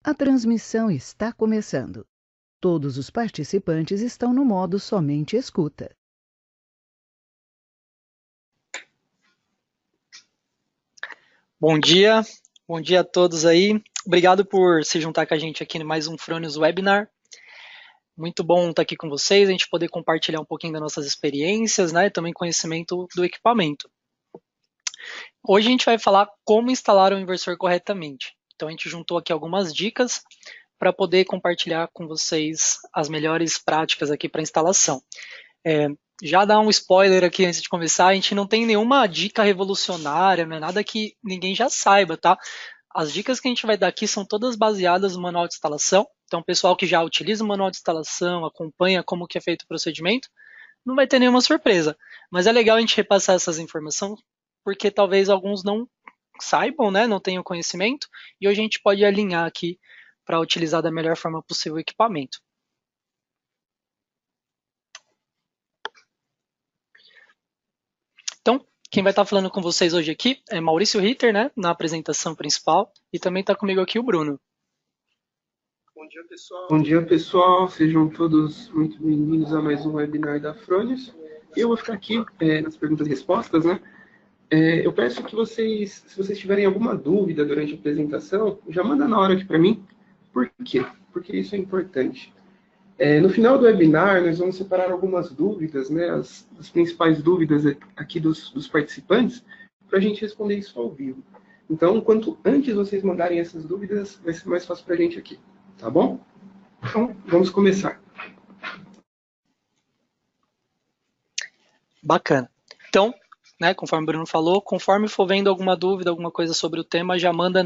A transmissão está começando. Todos os participantes estão no modo somente escuta. Bom dia a todos aí. Obrigado por se juntar com a gente aqui em mais um Fronius Webinar. Muito bom estar aqui com vocês, a gente poder compartilhar um pouquinho das nossas experiências, né, e também conhecimento do equipamento. Hoje a gente vai falar como instalar o inversor corretamente. Então a gente juntou aqui algumas dicas para poder compartilhar com vocês as melhores práticas aqui para instalação. Já dar um spoiler aqui antes de começar, a gente não tem nenhuma dica revolucionária, não é nada que ninguém já saiba, tá? As dicas que a gente vai dar aqui são todas baseadas no manual de instalação. Então, o pessoal que já utiliza o manual de instalação, acompanha como que é feito o procedimento, não vai ter nenhuma surpresa. Mas é legal a gente repassar essas informações, porque talvez alguns não saibam, né, não tenham conhecimento, e hoje a gente pode alinhar aqui para utilizar da melhor forma possível o equipamento. Então, quem vai estar falando com vocês hoje aqui é Maurício Ritter, né, na apresentação principal, e também está comigo aqui o Bruno. Bom dia, pessoal. Sejam todos muito bem-vindos a mais um webinar da Fronius. Eu vou ficar aqui nas perguntas e respostas, né? Eu peço que vocês, se vocês tiverem alguma dúvida durante a apresentação, já manda na hora aqui para mim. Por quê? Porque isso é importante. No final do webinar, nós vamos separar algumas dúvidas, né, as principais dúvidas aqui dos participantes, para a gente responder isso ao vivo. Então, quanto antes vocês mandarem essas dúvidas, vai ser mais fácil para a gente aqui, tá bom? Então, vamos começar. Bacana. Então, né, conforme o Bruno falou, conforme for vendo alguma dúvida, alguma coisa sobre o tema, já manda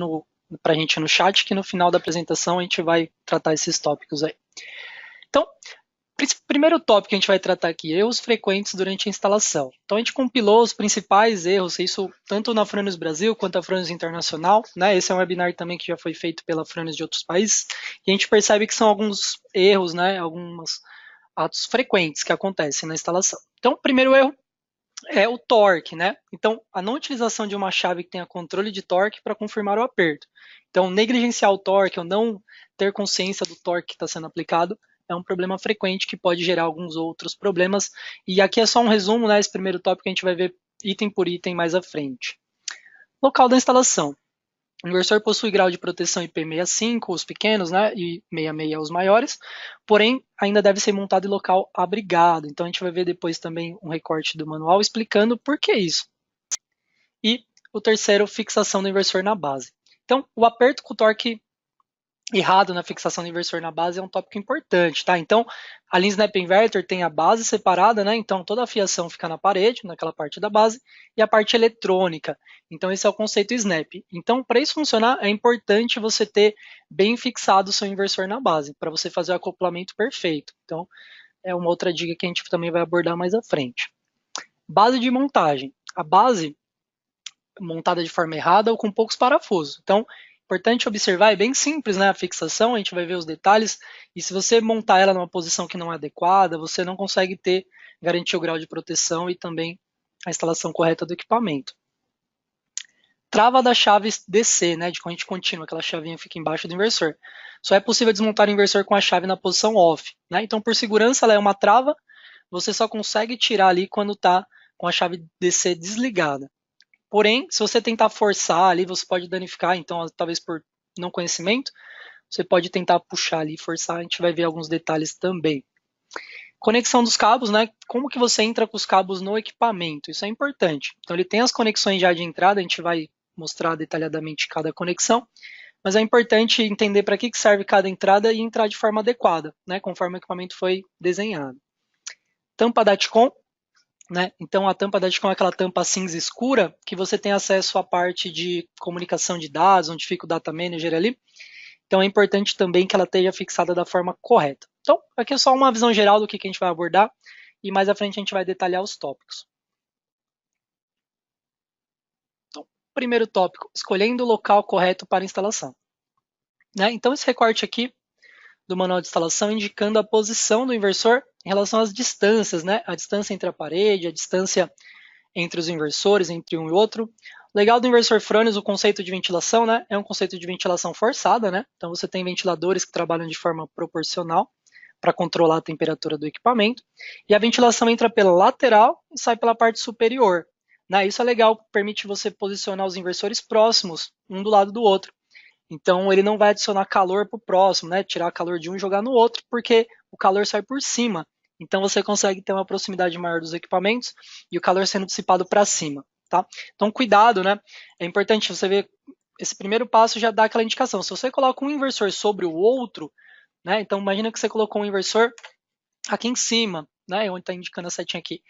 para a gente no chat, que no final da apresentação a gente vai tratar esses tópicos aí. Então, primeiro tópico que a gente vai tratar aqui, erros frequentes durante a instalação. Então, a gente compilou os principais erros, isso tanto na Fronius Brasil quanto na Fronius Internacional, né? Esse é um webinar também que já foi feito pela Fronius de outros países, e a gente percebe que são alguns erros, né, alguns atos frequentes que acontecem na instalação. Então, o primeiro erro é o torque, né? Então, a não utilização de uma chave que tenha controle de torque para confirmar o aperto. Então, negligenciar o torque ou não ter consciência do torque que está sendo aplicado é um problema frequente que pode gerar alguns outros problemas. E aqui é só um resumo, né? Esse primeiro tópico a gente vai ver item por item mais à frente. Local da instalação. O inversor possui grau de proteção IP65, os pequenos, né, e 66 os maiores, porém ainda deve ser montado em local abrigado. Então a gente vai ver depois também um recorte do manual explicando por que isso. E o terceiro, fixação do inversor na base. Então o aperto com o torque errado na fixação do inversor na base é um tópico importante, tá? Então, a linha Snap Inverter tem a base separada, né? Então, toda a fiação fica na parede, naquela parte da base, e a parte eletrônica. Então, esse é o conceito Snap. Então, para isso funcionar, é importante você ter bem fixado o seu inversor na base, para você fazer o acoplamento perfeito. Então, é uma outra dica que a gente também vai abordar mais à frente. Base de montagem. A base montada de forma errada ou com poucos parafusos. Então, importante observar, é bem simples, né? A fixação, a gente vai ver os detalhes, e se você montar ela numa posição que não é adequada, você não consegue garantir o grau de proteção e também a instalação correta do equipamento. Trava da chave DC, né? De corrente contínua, aquela chavinha que fica embaixo do inversor. Só é possível desmontar o inversor com a chave na posição off, né? Então, por segurança, ela é uma trava, você só consegue tirar ali quando está com a chave DC desligada. Porém, se você tentar forçar ali, você pode danificar, então, talvez por não conhecimento, você pode tentar puxar ali, forçar, a gente vai ver alguns detalhes também. Conexão dos cabos, né? Como que você entra com os cabos no equipamento? Isso é importante. Então, ele tem as conexões já de entrada, a gente vai mostrar detalhadamente cada conexão, mas é importante entender para que serve cada entrada e entrar de forma adequada, né? Conforme o equipamento foi desenhado. Tampa DATCOM. Né? Então a tampa da DATCOM é aquela tampa cinza escura que você tem acesso à parte de comunicação de dados, onde fica o Data Manager ali. Então é importante também que ela esteja fixada da forma correta. Então aqui é só uma visão geral do que a gente vai abordar e mais à frente a gente vai detalhar os tópicos. Então, primeiro tópico, escolhendo o local correto para instalação. Né? Então esse recorte aqui do manual de instalação indicando a posição do inversor em relação às distâncias, né? A distância entre a parede, a distância entre os inversores, entre um e outro. Legal do inversor Fronius, o conceito de ventilação, né? É um conceito de ventilação forçada, né? Então você tem ventiladores que trabalham de forma proporcional para controlar a temperatura do equipamento. E a ventilação entra pela lateral e sai pela parte superior. Né? Isso é legal, permite você posicionar os inversores próximos, um do lado do outro. Então ele não vai adicionar calor para o próximo, né? Tirar calor de um e jogar no outro, porque o calor sai por cima. Então você consegue ter uma proximidade maior dos equipamentos e o calor sendo dissipado para cima. Tá? Então cuidado, né? É importante você ver, esse primeiro passo já dá aquela indicação. Se você coloca um inversor sobre o outro, né? Então imagina que você colocou um inversor aqui em cima, né? Onde está indicando a setinha aqui.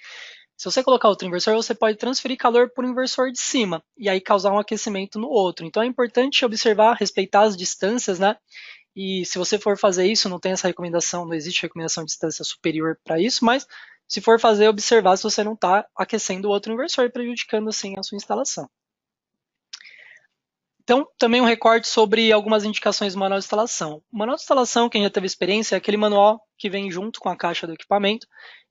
Se você colocar outro inversor, você pode transferir calor para o inversor de cima e aí causar um aquecimento no outro. Então é importante observar, respeitar as distâncias, né? E se você for fazer isso, não tem essa recomendação, não existe recomendação de distância superior para isso, mas se for fazer, observar se você não está aquecendo o outro inversor e prejudicando assim a sua instalação. Então, também um recorte sobre algumas indicações do manual de instalação. O manual de instalação, quem já teve experiência, é aquele manual que vem junto com a caixa do equipamento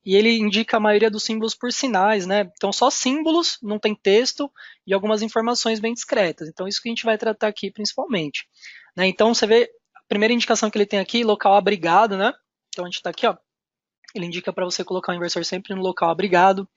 e ele indica a maioria dos símbolos por sinais, né? Então, só símbolos, não tem texto e algumas informações bem discretas. Então, isso que a gente vai tratar aqui principalmente. Né? Então, você vê, a primeira indicação que ele tem aqui, local abrigado, né? Então, a gente está aqui, ó. Ele indica para você colocar o inversor sempre no local abrigado.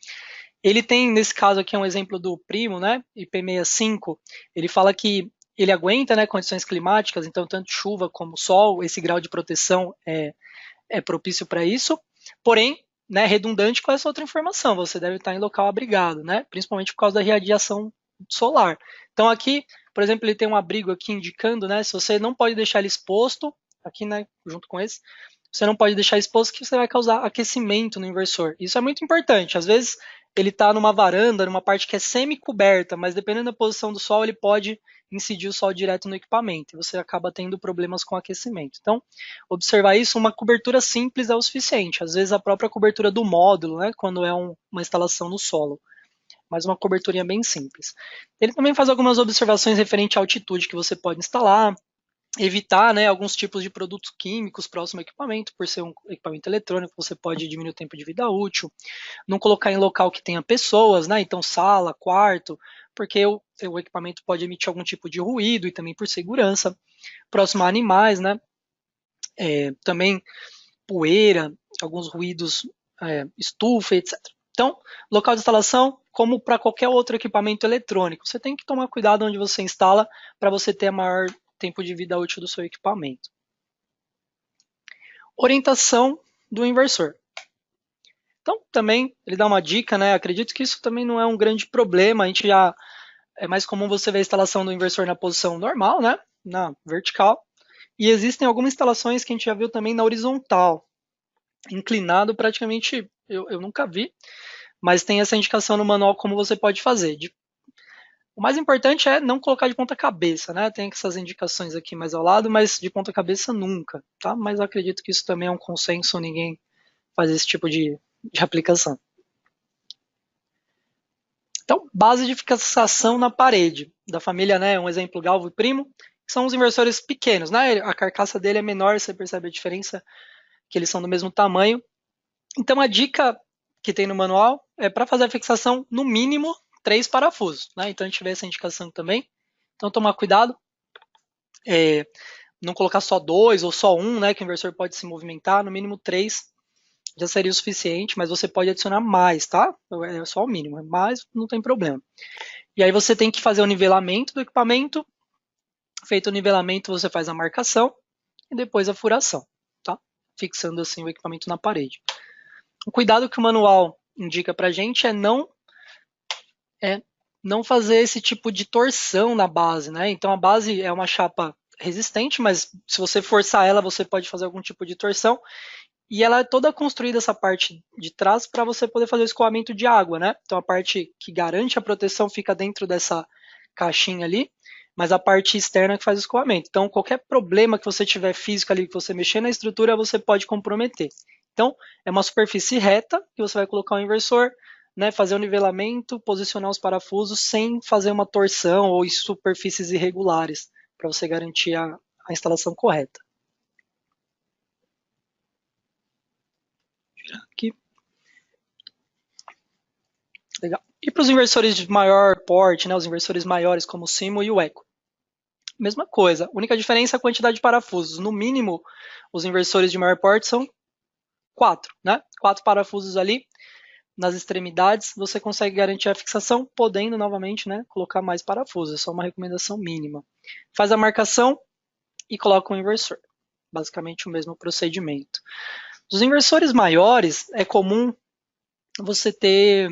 Ele tem, nesse caso aqui, um exemplo do Primo, né, IP65, ele fala que ele aguenta, né, condições climáticas, então tanto chuva como sol, esse grau de proteção é propício para isso, porém, né, redundante com essa outra informação, você deve estar em local abrigado, né, principalmente por causa da radiação solar. Então aqui, por exemplo, ele tem um abrigo aqui indicando, né, se você não pode deixar ele exposto, aqui, né, junto com esse, você não pode deixar exposto que você vai causar aquecimento no inversor. Isso é muito importante. Às vezes ele está numa varanda, numa parte que é semi-coberta, mas dependendo da posição do sol, ele pode incidir o sol direto no equipamento e você acaba tendo problemas com aquecimento. Então, observar isso, uma cobertura simples é o suficiente. Às vezes a própria cobertura do módulo, né, quando é uma instalação no solo, mas uma coberturinha bem simples. Ele também faz algumas observações referente à altitude que você pode instalar, evitar, né, alguns tipos de produtos químicos próximo ao equipamento, por ser um equipamento eletrônico, você pode diminuir o tempo de vida útil, não colocar em local que tenha pessoas, né, então sala, quarto, porque o equipamento pode emitir algum tipo de ruído e também por segurança, próximo a animais, né, também poeira, alguns ruídos, estufa, etc. Então, local de instalação, como para qualquer outro equipamento eletrônico, você tem que tomar cuidado onde você instala para você ter maior tempo de vida útil do seu equipamento. Orientação do inversor. Então, também, ele dá uma dica, né? Acredito que isso também não é um grande problema. A gente já é mais comum você ver a instalação do inversor na posição normal, né? Na vertical. E existem algumas instalações que a gente já viu também na horizontal. Inclinado, praticamente, eu nunca vi. Mas tem essa indicação no manual como você pode fazer. O mais importante é não colocar de ponta cabeça, né? Tem essas indicações aqui mais ao lado, mas de ponta cabeça nunca, tá? Mas eu acredito que isso também é um consenso, ninguém faz esse tipo de aplicação. Então, base de fixação na parede, da família, né? Um exemplo, Galvo e Primo, que são os inversores pequenos, né? A carcaça dele é menor, você percebe a diferença, que eles são do mesmo tamanho. Então, a dica que tem no manual é para fazer a fixação, no mínimo, 3 parafusos, né? Então, a gente vê essa indicação também. Então, tomar cuidado. Não colocar só 2 ou só 1, né? Que o inversor pode se movimentar, no mínimo 3 já seria o suficiente, mas você pode adicionar mais, tá? É só o mínimo, mas não tem problema. E aí você tem que fazer o nivelamento do equipamento. Feito o nivelamento, você faz a marcação e depois a furação, tá? Fixando assim o equipamento na parede. O cuidado que o manual indica pra gente é não fazer esse tipo de torção na base, né? Então a base é uma chapa resistente, mas se você forçar ela, você pode fazer algum tipo de torção. E ela é toda construída, essa parte de trás, para você poder fazer o escoamento de água, né? Então a parte que garante a proteção fica dentro dessa caixinha ali, mas a parte externa que faz o escoamento. Então qualquer problema que você tiver físico ali, que você mexer na estrutura, você pode comprometer. Então é uma superfície reta que você vai colocar o inversor, né, fazer o nivelamento, posicionar os parafusos sem fazer uma torção ou em superfícies irregulares, para você garantir a instalação correta. Aqui. Legal. E para os inversores de maior porte, né, os inversores maiores como o Simo e o Eco, mesma coisa. A única diferença é a quantidade de parafusos. No mínimo, os inversores de maior porte são 4, né? 4 parafusos ali nas extremidades. Você consegue garantir a fixação, podendo novamente, né, colocar mais parafusos. É só uma recomendação mínima. Faz a marcação e coloca o inversor. Basicamente o mesmo procedimento. Dos inversores maiores, é comum você ter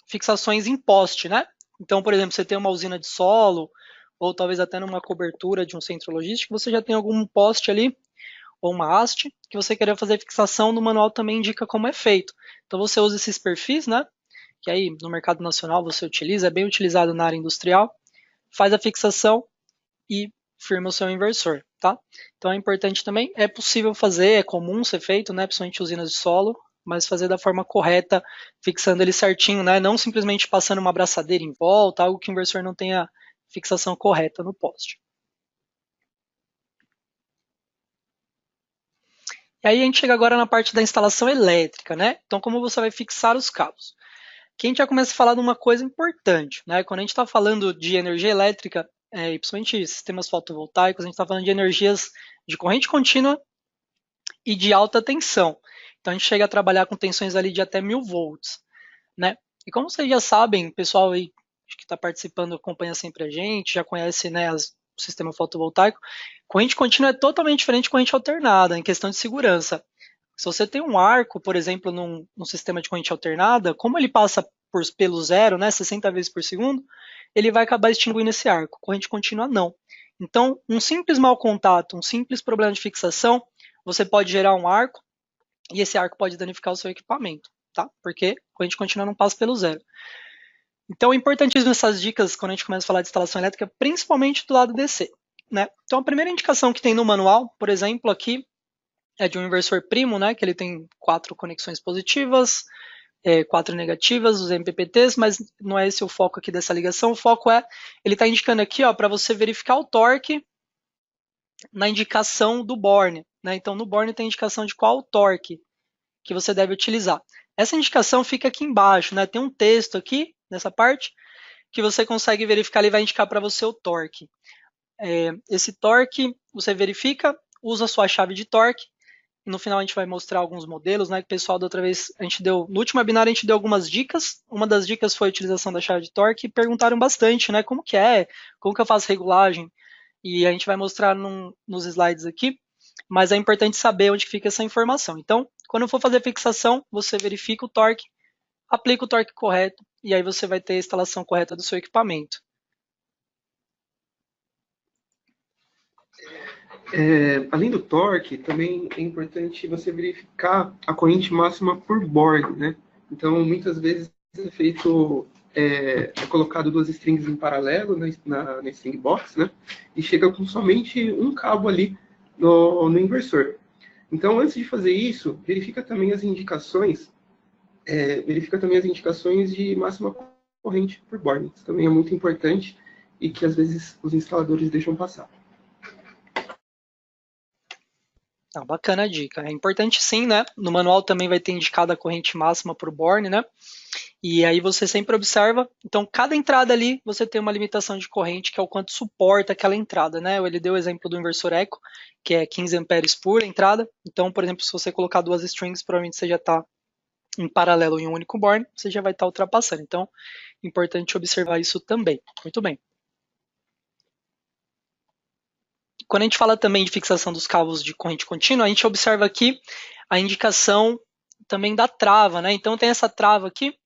fixações em poste, né? Então, por exemplo, você tem uma usina de solo, ou talvez até numa cobertura de um centro logístico, você já tem algum poste ali, ou uma haste, que você querer fazer fixação, no manual também indica como é feito. Então você usa esses perfis, né? Que aí no mercado nacional você utiliza, é bem utilizado na área industrial, faz a fixação e firma o seu inversor, tá? Então é importante também, é possível fazer, é comum ser feito, né? Principalmente usinas de solo, mas fazer da forma correta, fixando ele certinho, né? Não simplesmente passando uma abraçadeira em volta, algo que o inversor não tenha fixação correta no poste. E aí a gente chega agora na parte da instalação elétrica, né? Então como você vai fixar os cabos? Aqui a gente já começa a falar de uma coisa importante, né? Quando a gente está falando de energia elétrica, e principalmente sistemas fotovoltaicos, a gente está falando de energias de corrente contínua e de alta tensão. Então a gente chega a trabalhar com tensões ali de até 1000 volts, né? E como vocês já sabem, o pessoal aí que está participando acompanha sempre a gente, já conhece, né, o sistema fotovoltaico. Corrente contínua é totalmente diferente de corrente alternada em questão de segurança. Se você tem um arco, por exemplo, num sistema de corrente alternada, como ele passa pelo zero, né, 60 vezes por segundo, ele vai acabar extinguindo esse arco. Corrente contínua, não. Então, um simples mau contato, um simples problema de fixação, você pode gerar um arco e esse arco pode danificar o seu equipamento, tá? Porque corrente contínua não passa pelo zero. Então, é importantíssimo essas dicas quando a gente começa a falar de instalação elétrica, principalmente do lado DC, né? Então, a primeira indicação que tem no manual, por exemplo, aqui, é de um inversor primo, né? Que ele tem 4 conexões positivas, 4 negativas, os MPPTs, mas não é esse o foco aqui dessa ligação. O foco é, ele está indicando aqui, ó, para você verificar o torque na indicação do borne, né? Então, no borne tem indicação de qual torque que você deve utilizar. Essa indicação fica aqui embaixo, né? Tem um texto aqui nessa parte que você consegue verificar, ele vai indicar para você o torque. Esse torque você verifica, usa a sua chave de torque. E no final a gente vai mostrar alguns modelos, né? Que o pessoal da outra vez a gente deu, no último webinar a gente deu algumas dicas. Uma das dicas foi a utilização da chave de torque e perguntaram bastante, né? Como que é? Como que eu faço regulagem? E a gente vai mostrar nos slides aqui, mas é importante saber onde fica essa informação. Então, quando for fazer fixação, você verifica o torque, aplica o torque correto e aí você vai ter a instalação correta do seu equipamento. Além do torque, também é importante você verificar a corrente máxima por borne, né? Então, muitas vezes é feito, é colocado 2 strings em paralelo na string box, né? E chega com somente um cabo ali no inversor. Então, antes de fazer isso, verifica também as indicações, de máxima corrente por borne. Isso também é muito importante e que às vezes os instaladores deixam passar. Bacana a dica. É importante sim, né? No manual também vai ter indicado a corrente máxima para o borne, né? E aí você sempre observa. Então, cada entrada ali você tem uma limitação de corrente, que é o quanto suporta aquela entrada, né? Ele deu o exemplo do inversor Eco, que é 15 amperes por entrada. Então, por exemplo, se você colocar 2 strings, provavelmente você já está em paralelo em um único borne, você já vai estar ultrapassando. Então, importante observar isso também. Muito bem. Quando a gente fala também de fixação dos cabos de corrente contínua, a gente observa aqui a indicação também da trava, né? Então tem essa trava aqui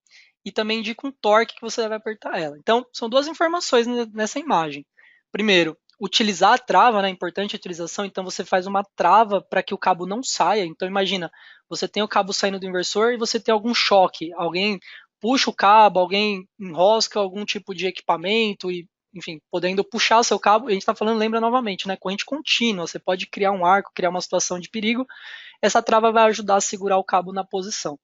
e também indica um torque que você deve apertar ela. Então são 2 informações nessa imagem. Primeiro, utilizar a trava, né? Importante a utilização, então você faz uma trava para que o cabo não saia. Então imagina, você tem o cabo saindo do inversor e você tem algum choque, alguém puxa o cabo, alguém enrosca algum tipo de equipamento e enfim, podendo puxar o seu cabo, a gente está falando, lembra novamente, né, corrente contínua, você pode criar um arco, criar uma situação de perigo, essa trava vai ajudar a segurar o cabo na posição.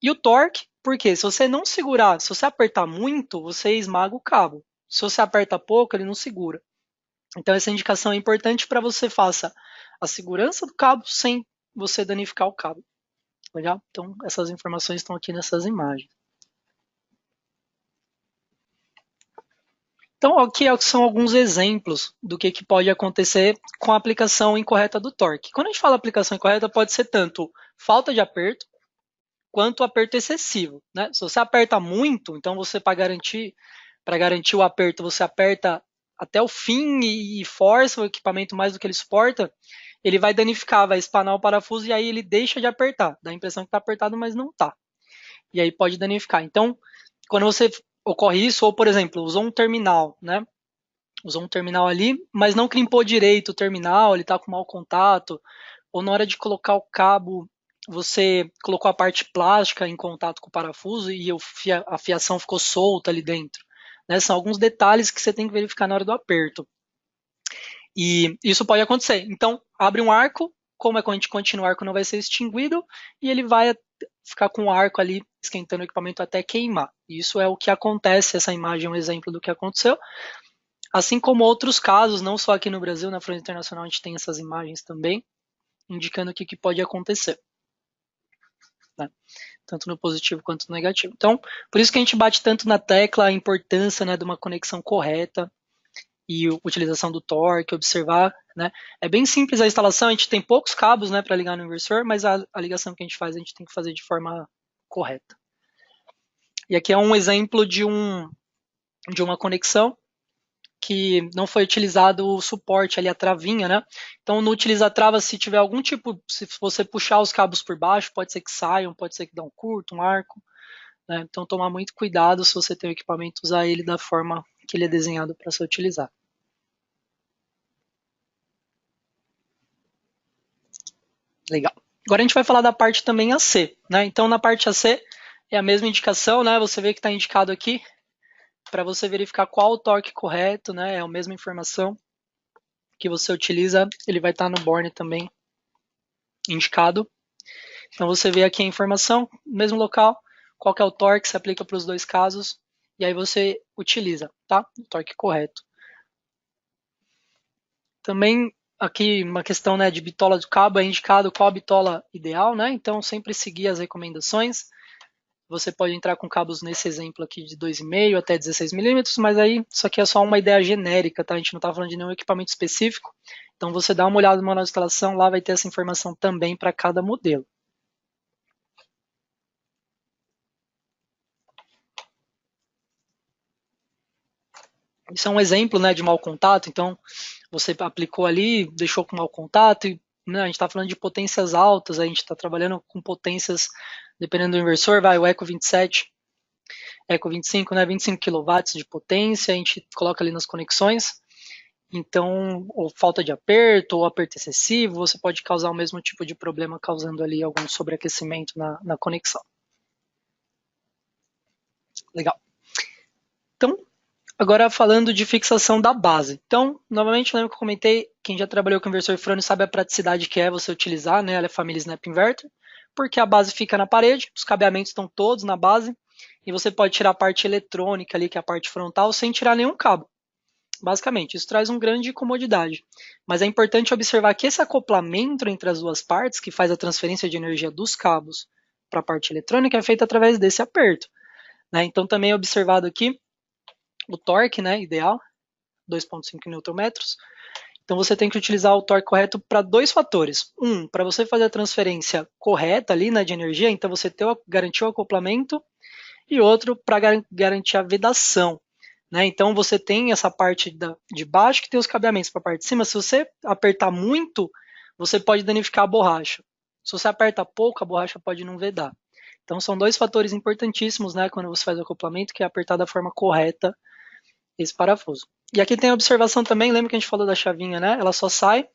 E o torque, porque se você não segurar, se você apertar muito, você esmaga o cabo. Se você aperta pouco, ele não segura. Então essa indicação é importante para você faça a segurança do cabo sem você danificar o cabo. Legal? Então essas informações estão aqui nessas imagens. Então, aqui são alguns exemplos do que pode acontecer com a aplicação incorreta do torque. Quando a gente fala aplicação incorreta, pode ser tanto falta de aperto, quanto aperto excessivo, né? Se você aperta muito, então você para garantir o aperto, você aperta até o fim e força o equipamento mais do que ele suporta, ele vai danificar, vai espanar o parafuso e aí ele deixa de apertar. Dá a impressão que está apertado, mas não está. E aí pode danificar. Então, quando você ocorre isso, ou por exemplo, usou um terminal, né? Usou um terminal ali, mas não crimpou direito o terminal, ele está com mau contato, ou na hora de colocar o cabo, você colocou a parte plástica em contato com o parafuso e a fiação ficou solta ali dentro. Né? São alguns detalhes que você tem que verificar na hora do aperto. E isso pode acontecer. Então, abre um arco, como é corrente contínua, o arco não vai ser extinguido e ele vai ficar com o arco ali esquentando o equipamento até queimar. Isso é o que acontece, essa imagem é um exemplo do que aconteceu. Assim como outros casos, não só aqui no Brasil, na Frente Internacional a gente tem essas imagens também, indicando o que pode acontecer. Né? Tanto no positivo quanto no negativo. Então, por isso que a gente bate tanto na tecla a importância, né, de uma conexão correta e utilização do torque, observar. Né? É bem simples a instalação, a gente tem poucos cabos, né, para ligar no inversor, mas a ligação que a gente faz, a gente tem que fazer de forma correta. E aqui é um exemplo de uma conexão que não foi utilizado o suporte ali, a travinha, né? Então, no utiliza-trava, se tiver algum tipo, se você puxar os cabos por baixo, pode ser que saiam, pode ser que dê um curto, um arco. Né? Então, tomar muito cuidado se você tem o equipamento, usar ele da forma que ele é desenhado para ser utilizado. Legal. Agora a gente vai falar da parte também AC. Né? Então, na parte AC, é a mesma indicação, né? Você vê que está indicado aqui, para você verificar qual o torque correto, né? É a mesma informação que você utiliza, ele vai estar no borne também indicado. Então você vê aqui a informação, mesmo local, qual que é o torque, se aplica para os dois casos, e aí você utiliza, tá? O torque correto. Também aqui uma questão, né, de bitola do cabo, é indicado qual a bitola ideal, né? Então sempre seguir as recomendações. Você pode entrar com cabos nesse exemplo aqui de 2,5 até 16 milímetros, mas aí isso aqui é só uma ideia genérica, tá? A gente não está falando de nenhum equipamento específico. Então você dá uma olhada no manual de instalação, lá vai ter essa informação também para cada modelo. Isso é um exemplo, né, de mau contato. Então você aplicou ali, deixou com mau contato, e né, a gente está falando de potências altas, a gente está trabalhando com potências, dependendo do inversor, vai o Eco 27, Eco 25, né, 25 kW de potência, a gente coloca ali nas conexões. Então, ou falta de aperto, ou aperto excessivo, você pode causar o mesmo tipo de problema, causando ali algum sobreaquecimento na conexão. Legal. Então, agora falando de fixação da base. Então, novamente, lembra que eu comentei, quem já trabalhou com inversor frânio sabe a praticidade que é você utilizar, né? Ela é família Snap Inverter, porque a base fica na parede, os cabeamentos estão todos na base, e você pode tirar a parte eletrônica ali, que é a parte frontal, sem tirar nenhum cabo. Basicamente, isso traz uma grande comodidade. Mas é importante observar que esse acoplamento entre as duas partes, que faz a transferência de energia dos cabos para a parte eletrônica, é feito através desse aperto. Né? Então, também é observado aqui o torque, né, ideal, 2,5 Nm. Então, você tem que utilizar o torque correto para dois fatores. Um, para você fazer a transferência correta ali, né, de energia, então você garantir o acoplamento. E outro, para garantir a vedação. Né? Então você tem essa parte de baixo que tem os cabeamentos para a parte de cima. Se você apertar muito, você pode danificar a borracha. Se você aperta pouco, a borracha pode não vedar. Então são dois fatores importantíssimos, né, quando você faz o acoplamento, que é apertar da forma correta esse parafuso. E aqui tem a observação também, lembra que a gente falou da chavinha, né? Ela só sai,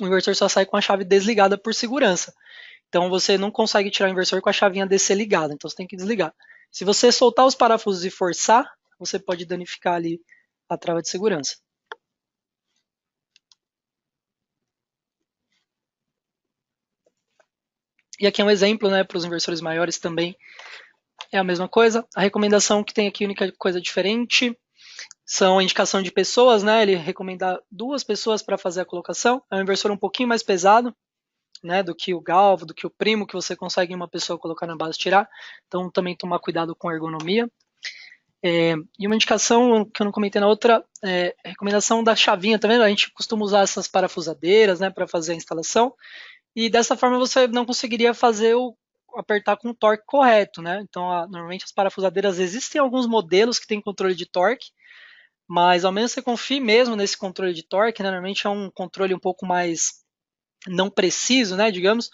o inversor só sai com a chave desligada por segurança. Então você não consegue tirar o inversor com a chavinha DC ligada, então você tem que desligar. Se você soltar os parafusos e forçar, você pode danificar ali a trava de segurança. E aqui é um exemplo, né, para os inversores maiores também é a mesma coisa. A recomendação que tem aqui, a única coisa diferente, são a indicação de pessoas, né? Ele recomenda 2 pessoas para fazer a colocação. É um inversor um pouquinho mais pesado, né, do que o galvo, do que o primo, que você consegue uma pessoa colocar na base e tirar. Então também tomar cuidado com a ergonomia. E uma indicação que eu não comentei na outra, recomendação da chavinha, tá vendo? A gente costuma usar essas parafusadeiras, né, para fazer a instalação, e dessa forma você não conseguiria fazer apertar com o torque correto, né? Então, normalmente as parafusadeiras, existem alguns modelos que têm controle de torque, mas ao menos você confie mesmo nesse controle de torque, né? Normalmente é um controle um pouco mais não preciso, né, digamos,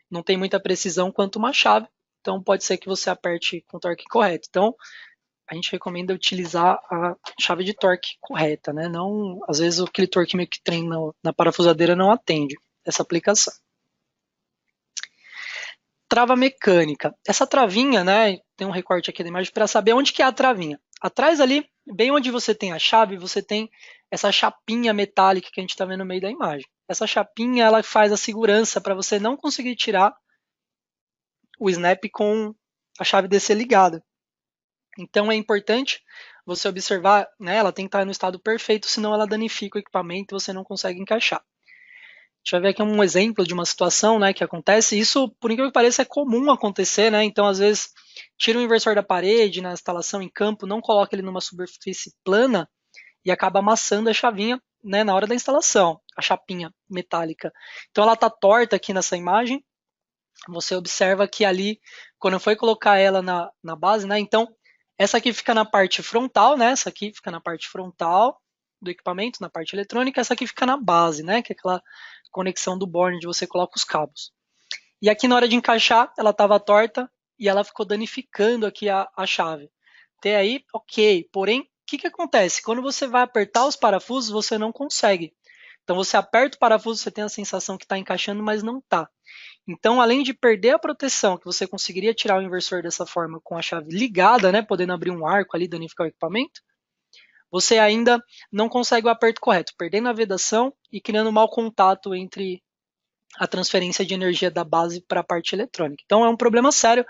não tem muita precisão quanto uma chave, então pode ser que você aperte com o torque correto. Então, a gente recomenda utilizar a chave de torque correta, né? Não, às vezes aquele torquímetro que tem na parafusadeira não atende essa aplicação. Trava mecânica. Essa travinha, né? Tem um recorte aqui da imagem para saber onde que é a travinha. Atrás ali, bem onde você tem a chave, você tem essa chapinha metálica que a gente está vendo no meio da imagem. Essa chapinha, ela faz a segurança para você não conseguir tirar o snap com a chave DC ligada. Então é importante você observar, né, ela tem que estar no estado perfeito, senão ela danifica o equipamento e você não consegue encaixar. A gente vai ver aqui um exemplo de uma situação, né, que acontece. Isso, por incrível que pareça, é comum acontecer, né? Então, às vezes, tira o inversor da parede na instalação em campo, não coloca ele numa superfície plana e acaba amassando a chavinha, né, na hora da instalação, a chapinha metálica. Então, ela está torta aqui nessa imagem. Você observa que ali, quando foi colocar ela na base, né? Então, essa aqui fica na parte frontal, né? Essa aqui fica na parte frontal do equipamento, na parte eletrônica. Essa aqui fica na base, né? Que é aquela conexão do board onde você coloca os cabos. E aqui na hora de encaixar, ela estava torta e ela ficou danificando aqui a chave. Até aí, ok. Porém, o que acontece? Quando você vai apertar os parafusos, você não consegue. Então você aperta o parafuso, você tem a sensação que está encaixando, mas não está. Então, além de perder a proteção, que você conseguiria tirar o inversor dessa forma com a chave ligada, né, podendo abrir um arco ali, danificar o equipamento, você ainda não consegue o aperto correto, perdendo a vedação e criando mau contato entre a transferência de energia da base para a parte eletrônica. Então é um problema sério,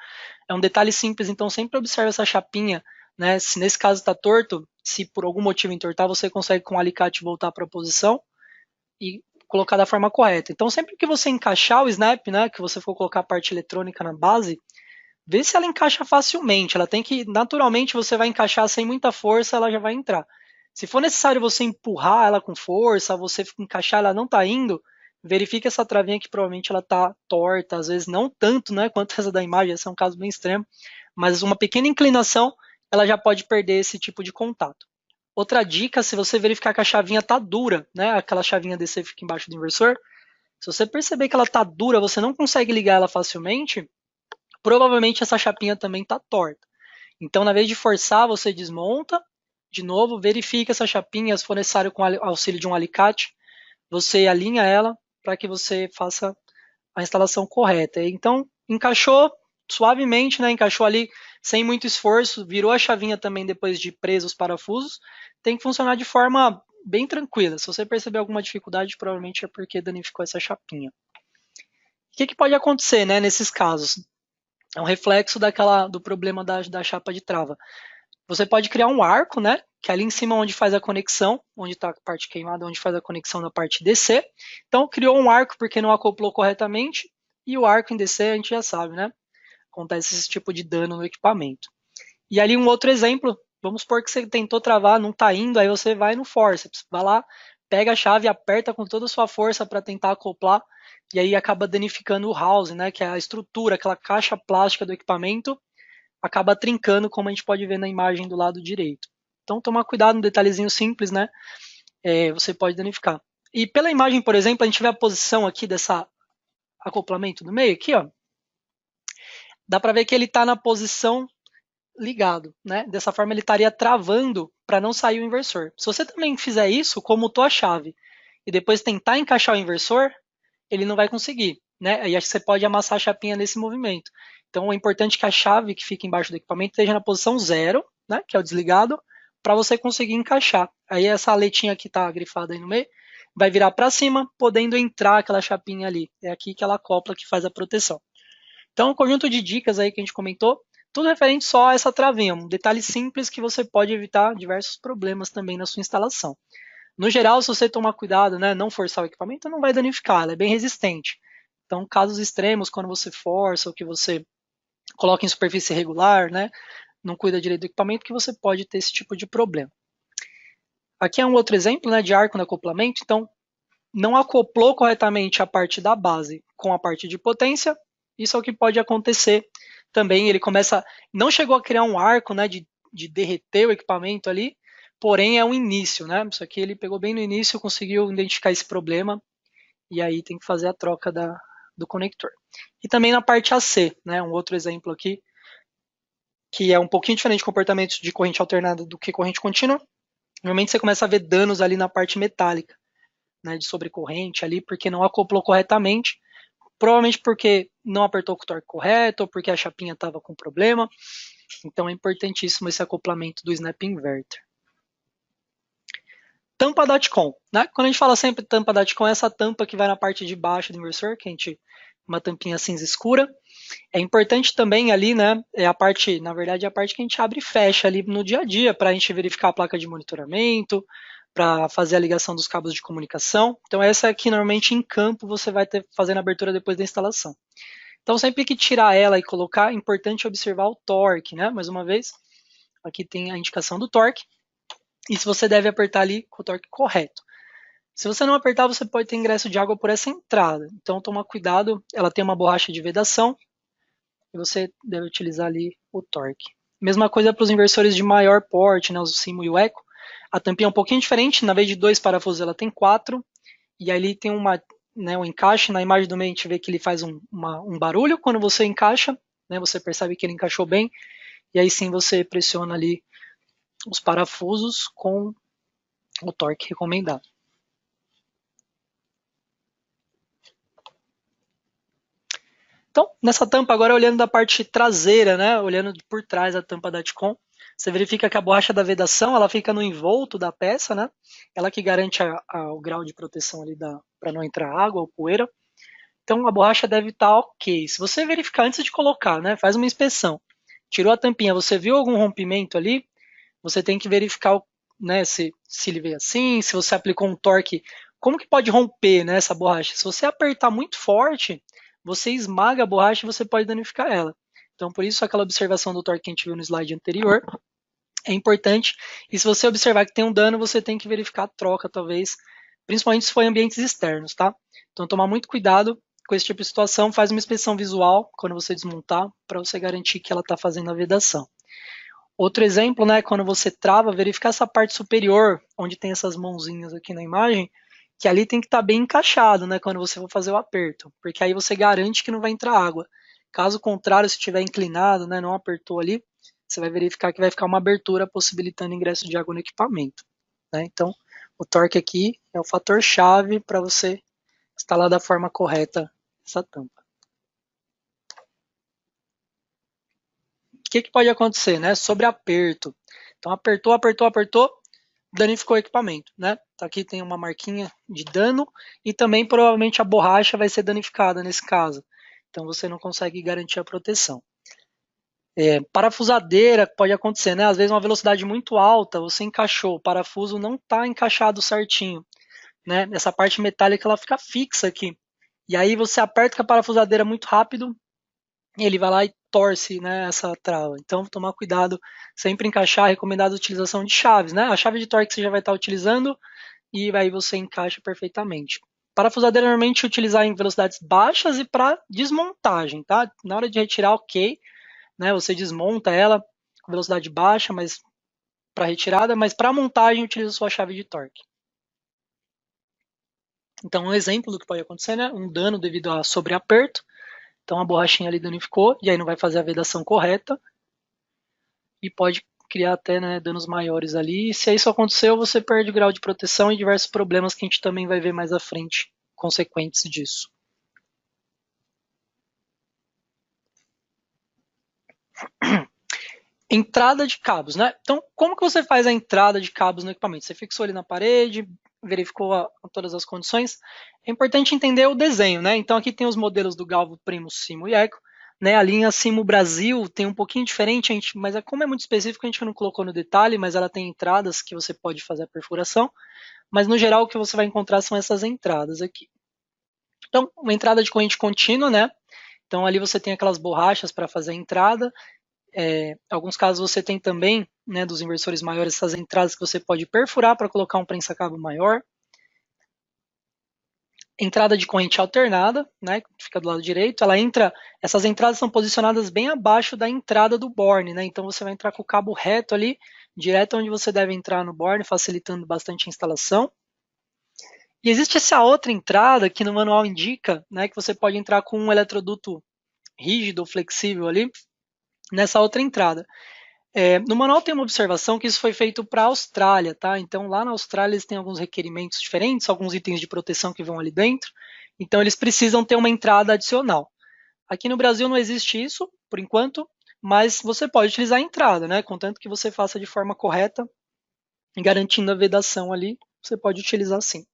é um detalhe simples, então sempre observe essa chapinha, né? Se nesse caso está torto, se por algum motivo entortar, você consegue com o alicate voltar para a posição e colocar da forma correta. Então sempre que você encaixar o snap, né, que você for colocar a parte eletrônica na base, vê se ela encaixa facilmente. Ela tem que, naturalmente, você vai encaixar sem muita força, ela já vai entrar. Se for necessário você empurrar ela com força, você encaixar, ela não está indo, verifique essa travinha que provavelmente ela está torta, às vezes não tanto, né, quanto essa da imagem, esse é um caso bem extremo, mas uma pequena inclinação, ela já pode perder esse tipo de contato. Outra dica, se você verificar que a chavinha está dura, né, aquela chavinha DC fica embaixo do inversor, se você perceber que ela está dura, você não consegue ligar ela facilmente, provavelmente essa chapinha também está torta. Então, na vez de forçar, você desmonta, de novo, verifica essa chapinha, se for necessário com auxílio de um alicate, você alinha ela para que você faça a instalação correta. Então, encaixou suavemente, né? Encaixou ali sem muito esforço, virou a chavinha também depois de preso os parafusos, tem que funcionar de forma bem tranquila. Se você perceber alguma dificuldade, provavelmente é porque danificou essa chapinha. O que pode acontecer, né, nesses casos? É um reflexo do problema da chapa de trava. Você pode criar um arco, né? Que é ali em cima onde faz a conexão, onde está a parte queimada, onde faz a conexão na parte DC. Então, criou um arco porque não acoplou corretamente, e o arco em DC a gente já sabe, né? Acontece esse tipo de dano no equipamento. E ali um outro exemplo, vamos supor que você tentou travar, não está indo, aí você vai no forceps, vai lá, pega a chave, aperta com toda a sua força para tentar acoplar, e aí acaba danificando o housing, né? Que é a estrutura, aquela caixa plástica do equipamento, acaba trincando, como a gente pode ver na imagem do lado direito. Então, tomar cuidado, um detalhezinho simples, né? Você pode danificar. E pela imagem, por exemplo, a gente vê a posição aqui dessa acoplamento no meio, aqui, ó. Dá para ver que ele está na posição ligado, né? Dessa forma ele estaria travando para não sair o inversor. Se você também fizer isso, comutou a chave e depois tentar encaixar o inversor, ele não vai conseguir, né? Aí acho que você pode amassar a chapinha nesse movimento. Então é importante que a chave que fica embaixo do equipamento esteja na posição 0, né, que é o desligado, para você conseguir encaixar. Aí essa aletinha que está grifada aí no meio vai virar para cima, podendo entrar aquela chapinha ali. É aqui que ela acopla, que faz a proteção. Então, um conjunto de dicas aí que a gente comentou, tudo referente só a essa travinha, um detalhe simples que você pode evitar diversos problemas também na sua instalação. No geral, se você tomar cuidado, né, não forçar o equipamento, não vai danificar, ela é bem resistente. Então, casos extremos, quando você força ou que você coloca em superfície irregular, né, não cuida direito do equipamento, que você pode ter esse tipo de problema. Aqui é um outro exemplo, né, de arco no acoplamento. Então, não acoplou corretamente a parte da base com a parte de potência. Isso é o que pode acontecer também. Ele começa, não chegou a criar um arco, né, de derreter o equipamento ali, porém é um início, né? Isso aqui ele pegou bem no início, conseguiu identificar esse problema e aí tem que fazer a troca do conector. E também na parte AC, né? Um outro exemplo aqui, que é um pouquinho diferente de comportamento de corrente alternada do que corrente contínua. Normalmente você começa a ver danos ali na parte metálica, né, de sobrecorrente ali, porque não acoplou corretamente, provavelmente porque não apertou com o torque correto, ou porque a chapinha estava com problema. Então é importantíssimo esse acoplamento do snap inverter. Tampa DATCOM, né? Quando a gente fala sempre tampa DATCOM, é essa tampa que vai na parte de baixo do inversor, que a gente, uma tampinha cinza escura. É importante também ali, né? É a parte, na verdade, é a parte que a gente abre e fecha ali no dia a dia, para a gente verificar a placa de monitoramento, para fazer a ligação dos cabos de comunicação. Então essa aqui normalmente em campo você vai ter fazendo a abertura depois da instalação. Então sempre que tirar ela e colocar, é importante observar o torque, né? Mais uma vez, aqui tem a indicação do torque. E se você deve apertar ali com o torque correto. Se você não apertar, você pode ter ingresso de água por essa entrada. Então toma cuidado, ela tem uma borracha de vedação e você deve utilizar ali o torque. Mesma coisa para os inversores de maior porte, né, o Simo e o Eco. A tampinha é um pouquinho diferente, na vez de 2 parafusos ela tem 4, e ali tem um encaixe, na imagem do meio a gente vê que ele faz um barulho quando você encaixa, né, você percebe que ele encaixou bem, e aí sim você pressiona ali os parafusos com o torque recomendado. Então, nessa tampa agora, olhando da parte traseira, né, olhando por trás da tampa da DATCOM, você verifica que a borracha da vedação ela fica no envolto da peça, né? Ela que garante o grau de proteção ali para não entrar água ou poeira. Então a borracha deve estar ok. Se você verificar antes de colocar, né, faz uma inspeção, tirou a tampinha, você viu algum rompimento ali, você tem que verificar, né, se ele veio assim, se você aplicou um torque, como que pode romper, né, essa borracha? Se você apertar muito forte, você esmaga a borracha e você pode danificar ela. Então, por isso, aquela observação do torque que a gente viu no slide anterior é importante. E se você observar que tem um dano, você tem que verificar a troca, talvez, principalmente se for em ambientes externos, tá? Então, tomar muito cuidado com esse tipo de situação. Faz uma inspeção visual quando você desmontar, para você garantir que ela está fazendo a vedação. Outro exemplo, né, quando você trava, verificar essa parte superior, onde tem essas mãozinhas aqui na imagem, que ali tem que estar bem encaixado, né, quando você for fazer o aperto, porque aí você garante que não vai entrar água. Caso contrário, se estiver inclinado, né, não apertou ali, você vai verificar que vai ficar uma abertura possibilitando ingresso de água no equipamento, né? Então, o torque aqui é o fator chave para você instalar da forma correta essa tampa. O que pode acontecer, né? Sobre aperto. Então, apertou, danificou o equipamento, né? Aqui tem uma marquinha de dano e também provavelmente a borracha vai ser danificada nesse caso. Então você não consegue garantir a proteção. Parafusadeira pode acontecer, né? Às vezes uma velocidade muito alta, você encaixou, o parafuso não está encaixado certinho, né? Essa parte metálica ela fica fixa aqui. E aí você aperta com a parafusadeira muito rápido, ele vai lá e torce, né, essa trava. Então, tomar cuidado, sempre encaixar, recomendado a utilização de chaves, né? A chave de torque você já vai estar utilizando e aí você encaixa perfeitamente. Parafusadeira normalmente utilizar em velocidades baixas e para desmontagem, tá? Na hora de retirar, ok, né? Você desmonta ela com velocidade baixa, mas para retirada, mas para montagem utiliza sua chave de torque. Então, um exemplo do que pode acontecer, né? Um dano devido a sobreaperto. Então a borrachinha ali danificou e aí não vai fazer a vedação correta e pode criar até, né, danos maiores ali. E se isso aconteceu, você perde o grau de proteção e diversos problemas que a gente também vai ver mais à frente, consequentes disso. Entrada de cabos, né? Então, como que você faz a entrada de cabos no equipamento? Você fixou ali na parede, verificou todas as condições. É importante entender o desenho, né? Então, aqui tem os modelos do Galvo, Primo, Simo e Eco. Né? A linha Simo Brasil tem um pouquinho diferente, mas como é muito específico, a gente não colocou no detalhe, mas ela tem entradas que você pode fazer a perfuração. Mas, no geral, o que você vai encontrar são essas entradas aqui. Então, uma entrada de corrente contínua, né? Então, ali você tem aquelas borrachas para fazer a entrada. Em alguns casos você tem também, né, dos inversores maiores, essas entradas que você pode perfurar para colocar um prensa-cabo maior. Entrada de corrente alternada, né, que fica do lado direito, essas entradas são posicionadas bem abaixo da entrada do borne, né, então você vai entrar com o cabo reto ali, direto onde você deve entrar no borne, facilitando bastante a instalação. E existe essa outra entrada que no manual indica, né, que você pode entrar com um eletroduto rígido ou flexível ali, nessa outra entrada. No manual tem uma observação que isso foi feito para a Austrália, tá? Então lá na Austrália eles têm alguns requerimentos diferentes, alguns itens de proteção que vão ali dentro, então eles precisam ter uma entrada adicional. Aqui no Brasil não existe isso, por enquanto, mas você pode utilizar a entrada, né? Contanto que você faça de forma correta, garantindo a vedação ali, você pode utilizar sim.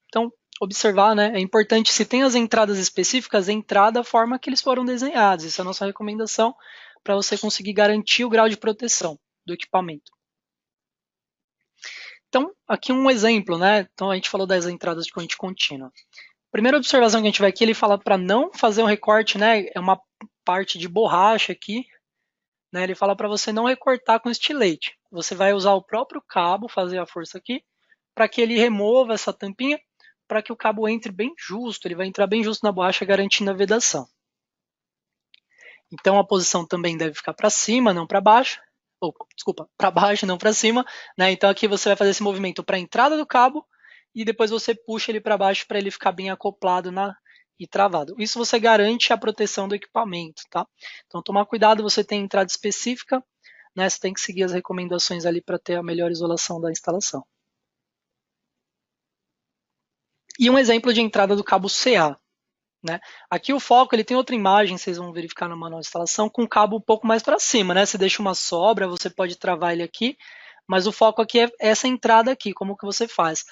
Então, observar, né? É importante, se tem as entradas específicas, entrar da forma que eles foram desenhados. Essa é a nossa recomendação para você conseguir garantir o grau de proteção do equipamento. Então, aqui um exemplo, né? Então, a gente falou das entradas de corrente contínua. Primeira observação que a gente vai aqui, ele fala para não fazer um recorte, né? É uma parte de borracha aqui, né? Ele fala para você não recortar com estilete. Você vai usar o próprio cabo, fazer a força aqui, para que ele remova essa tampinha, para que o cabo entre bem justo, ele vai entrar bem justo na borracha, garantindo a vedação. Então a posição também deve ficar para cima, não para baixo. Desculpa, para baixo, não para cima. Né? Então aqui você vai fazer esse movimento para a entrada do cabo e depois você puxa ele para baixo para ele ficar bem acoplado e travado. Isso você garante a proteção do equipamento. Tá? Então tomar cuidado, você tem entrada específica, né? Você tem que seguir as recomendações ali para ter a melhor isolação da instalação. E um exemplo de entrada do cabo CA. Né? Aqui o foco, ele tem outra imagem, vocês vão verificar no manual de instalação, com o cabo um pouco mais para cima. Né? Você deixa uma sobra, você pode travar ele aqui, mas o foco aqui é essa entrada aqui, como que você faz.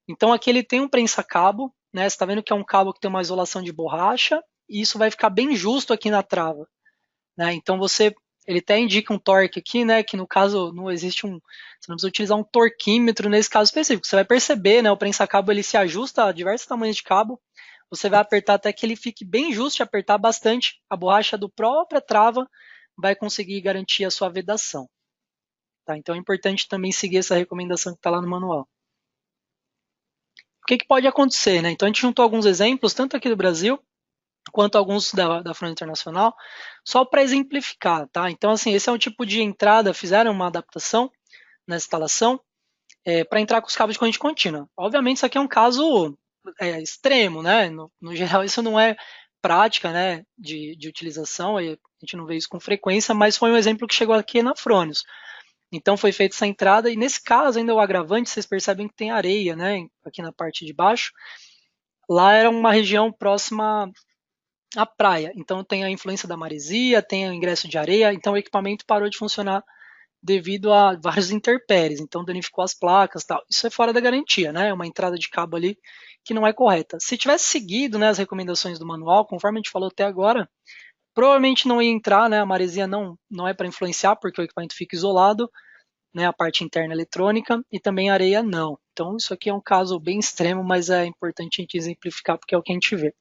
Então aqui ele tem um prensa-cabo, né? Você está vendo que é um cabo que tem uma isolação de borracha, e isso vai ficar bem justo aqui na trava. Né? Então ele até indica um torque aqui, né? Que no caso não existe você não precisa utilizar um torquímetro nesse caso específico. Você vai perceber, né? O prensa-cabo ele se ajusta a diversos tamanhos de cabo. Você vai apertar até que ele fique bem justo, e apertar bastante, a borracha do própria trava vai conseguir garantir a sua vedação. Tá? Então é importante também seguir essa recomendação que está lá no manual. O que pode acontecer? Né? Então a gente juntou alguns exemplos, tanto aqui do Brasil, quanto alguns da Front Internacional, só para exemplificar. Tá? Então assim, esse é um tipo de entrada, fizeram uma adaptação na instalação para entrar com os cabos de corrente contínua. Obviamente isso aqui é um caso extremo, né? No geral isso não é prática, né, de utilização, a gente não vê isso com frequência, mas foi um exemplo que chegou aqui na Fronius. Então foi feita essa entrada, e nesse caso ainda o agravante, vocês percebem que tem areia, né, aqui na parte de baixo. Lá era uma região próxima à praia, então tem a influência da maresia, tem o ingresso de areia, então o equipamento parou de funcionar devido a vários intempéries, então danificou as placas e tal. Isso é fora da garantia, né? É uma entrada de cabo ali que não é correta. Se tivesse seguido, né, as recomendações do manual, conforme a gente falou até agora, provavelmente não ia entrar, né? A maresia não é para influenciar, porque o equipamento fica isolado, né? A parte interna eletrônica, e também a areia não. Então isso aqui é um caso bem extremo, mas é importante a gente exemplificar, porque é o que a gente vê.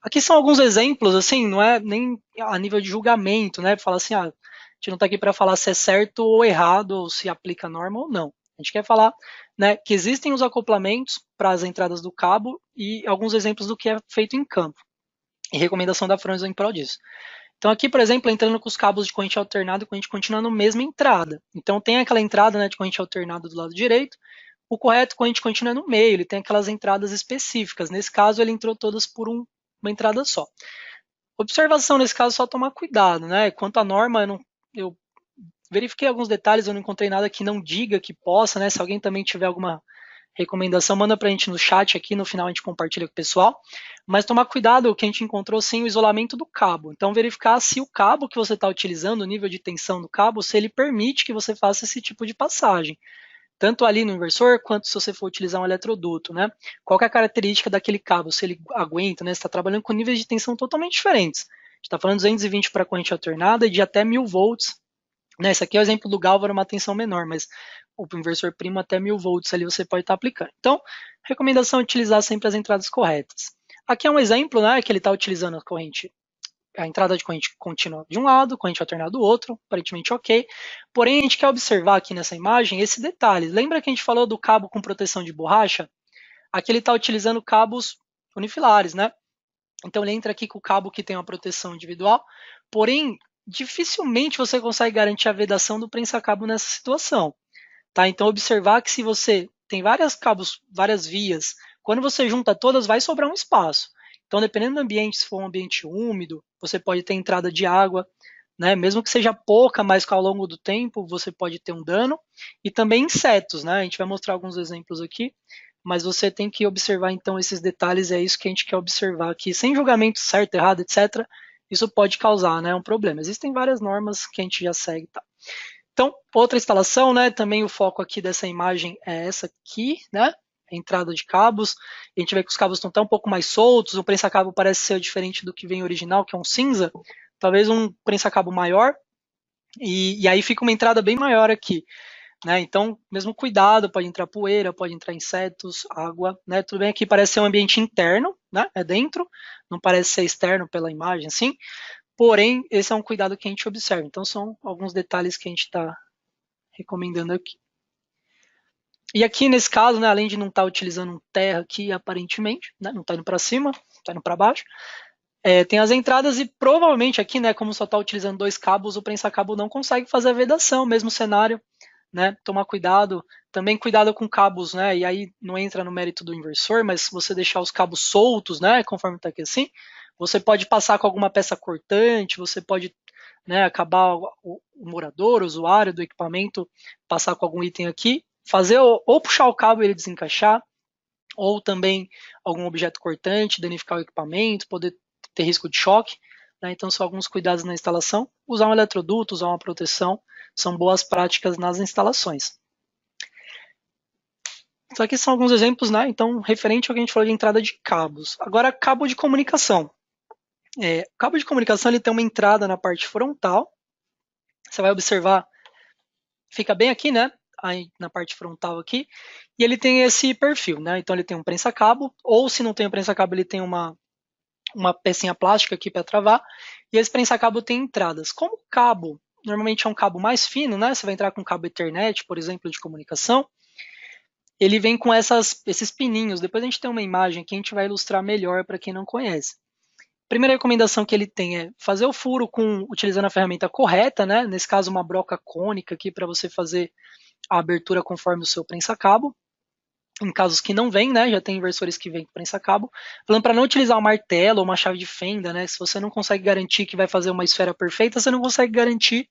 Aqui são alguns exemplos, assim, não é nem a nível de julgamento, né? Falar assim, a gente não está aqui para falar se é certo ou errado, ou se aplica a norma ou não. A gente quer falar, né, que existem os acoplamentos para as entradas do cabo e alguns exemplos do que é feito em campo. E recomendação da Fronius em prol disso. Então aqui, por exemplo, entrando com os cabos de corrente alternada e corrente contínua na mesma entrada. Então tem aquela entrada, né, de corrente alternada do lado direito, o correto corrente contínua é no meio, ele tem aquelas entradas específicas. Nesse caso ele entrou todas por uma entrada só. Observação nesse caso, só tomar cuidado, né? Quanto à norma, eu verifiquei alguns detalhes, eu não encontrei nada que não diga que possa, né? Se alguém também tiver alguma recomendação, manda pra gente no chat aqui, no final a gente compartilha com o pessoal. Mas tomar cuidado, o que a gente encontrou sim, o isolamento do cabo. Então verificar se o cabo que você está utilizando, o nível de tensão do cabo, se ele permite que você faça esse tipo de passagem. Tanto ali no inversor, quanto se você for utilizar um eletroduto, né? Qual que é a característica daquele cabo? Se ele aguenta, né? Você está trabalhando com níveis de tensão totalmente diferentes. A gente está falando 220 para corrente alternada e de até 1000 volts. Né? Esse aqui é o exemplo do Galvar, uma tensão menor, mas o inversor primo até 1000 volts ali você pode estar aplicando. Então, recomendação é utilizar sempre as entradas corretas. Aqui é um exemplo, né? Que ele está utilizando a corrente a entrada de corrente contínua de um lado, corrente alternada do outro, aparentemente ok. Porém, a gente quer observar aqui nessa imagem esse detalhe. Lembra que a gente falou do cabo com proteção de borracha? Aqui ele está utilizando cabos unifilares, né? Então ele entra aqui com o cabo que tem uma proteção individual, porém, dificilmente você consegue garantir a vedação do prensa-cabo nessa situação. Tá? Então observar que se você tem várias cabos, várias vias, quando você junta todas, vai sobrar um espaço. Então, dependendo do ambiente, se for um ambiente úmido, você pode ter entrada de água, né? Mesmo que seja pouca, mas que ao longo do tempo você pode ter um dano. E também insetos, né? A gente vai mostrar alguns exemplos aqui, mas você tem que observar então esses detalhes, é isso que a gente quer observar aqui, sem julgamento certo, errado, etc. Isso pode causar, né, um problema. Existem várias normas que a gente já segue, tá? Então, outra instalação, né, também o foco aqui dessa imagem é essa aqui, né, a entrada de cabos. A gente vê que os cabos estão até um pouco mais soltos, o prensa-cabo parece ser diferente do que vem original, que é um cinza, talvez um prensa-cabo maior, e aí fica uma entrada bem maior aqui. Né? Então, mesmo cuidado, pode entrar poeira, pode entrar insetos, água, né? Tudo bem, aqui parece ser um ambiente interno, né? É dentro, não parece ser externo pela imagem, assim. Porém, esse é um cuidado que a gente observa. Então, são alguns detalhes que a gente está recomendando aqui. E aqui, nesse caso, né, além de não estar utilizando um terra aqui, aparentemente, né, não está indo para cima, está indo para baixo, tem as entradas e provavelmente aqui, né, como só está utilizando 2 cabos, o prensa-cabo não consegue fazer a vedação, mesmo cenário. Né, tomar cuidado, também cuidado com cabos, né, e aí não entra no mérito do inversor, mas se você deixar os cabos soltos, né, conforme está aqui assim, você pode passar com alguma peça cortante, você pode, né, acabar o morador, o usuário do equipamento, passar com algum item aqui, fazer ou puxar o cabo e ele desencaixar, ou também algum objeto cortante, danificar o equipamento, poder ter risco de choque. Né, então são alguns cuidados na instalação, usar um eletroduto, usar uma proteção, são boas práticas nas instalações. Isso aqui são alguns exemplos, né? Então, referente ao que a gente falou de entrada de cabos. Agora, cabo de comunicação. Cabo de comunicação ele tem uma entrada na parte frontal. Você vai observar, fica bem aqui, né? Aí, na parte frontal aqui. E ele tem esse perfil, né? Então, ele tem um prensa-cabo, ou se não tem um prensa-cabo, ele tem uma pecinha plástica aqui para travar. E esse prensa-cabo tem entradas. Como o cabo normalmente é um cabo mais fino, né? Você vai entrar com um cabo Ethernet, por exemplo, de comunicação. Ele vem com esses pininhos. Depois a gente tem uma imagem que a gente vai ilustrar melhor para quem não conhece. Primeira recomendação que ele tem é fazer o furo utilizando a ferramenta correta, né? Nesse caso, uma broca cônica aqui para você fazer a abertura conforme o seu prensa-cabo. Em casos que não vem, né? Já tem inversores que vêm com prensa-cabo. Falando para não utilizar um martelo ou uma chave de fenda, né? Se você não consegue garantir que vai fazer uma esfera perfeita, você não consegue garantir